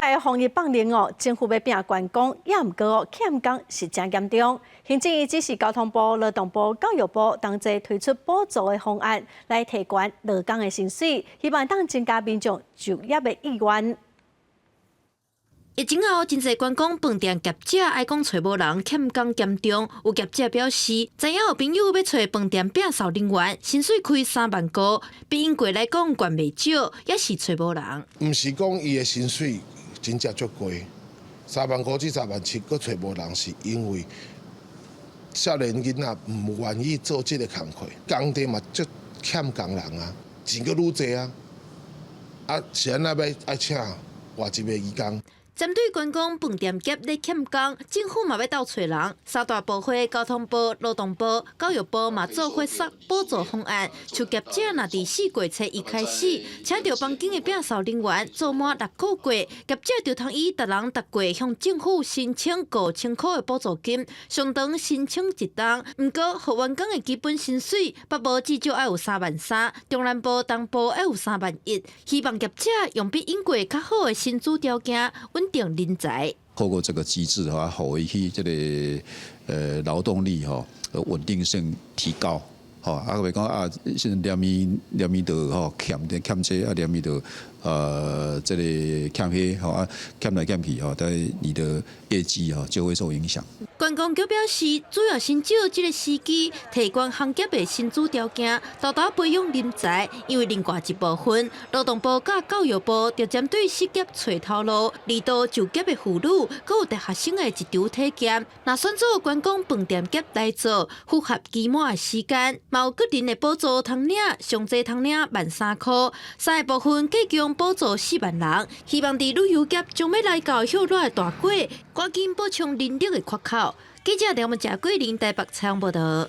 来防疫放零哦，政府要拼观光，也毋过哦欠工是真严重。行政院指示交通部、劳动部、教育部同齐推出补助的方案，来提悬劳工的薪水，希望当增加民众就业的意愿。疫情后，真侪观光饭店业者爱讲找无人，欠工严重。有业者表示，知影有朋友要找饭店摒扫人员，薪水开3万高，比英国来讲悬袂少，也是找无人。毋是讲伊的薪水真正足贵，3万5至3万7，佫找无人，是因为少年囡仔毋愿意做这个工课，工地嘛足欠工人啊，钱佫愈济啊，是安那要爱请外籍的义工。针对观光饭店业咧欠工，政府嘛要斗找人。三大部会、交通部、劳动部、教育部嘛做伙设补助方案，像业者若伫4月初1开始，请到房间的摒扫人员做满6个月，业者就通以逐人逐月向政府申请5000块的补助金，相当申请一档。毋过，互员工的基本薪水，北部至少要有3万3，中南部、东部要有3万1。希望业者用比英国较好的薪资条件。稳定人才，透过这个机制的话，好伊去这个劳动力稳定性提高，袂讲现在连米都欠这连米都这个欠迄欠来欠去但你的业绩就会受影响。观光局表示，主要寻找这个时机，提高行业的薪资条件，大大培养人才。因为另外一部分，劳动部甲教育部就针对失业找头路，二度就业的妇女，佮有大学生的一场体检。若选做观光饭店业来做，符合期满的时间，嘛有个人的补助通领，上济通领13000块。3个部分计共补助4万人，希望伫旅游业将要来到hiệu率的大过，赶紧补充人力的缺口。记者梁文佳、桂林台北采访报道。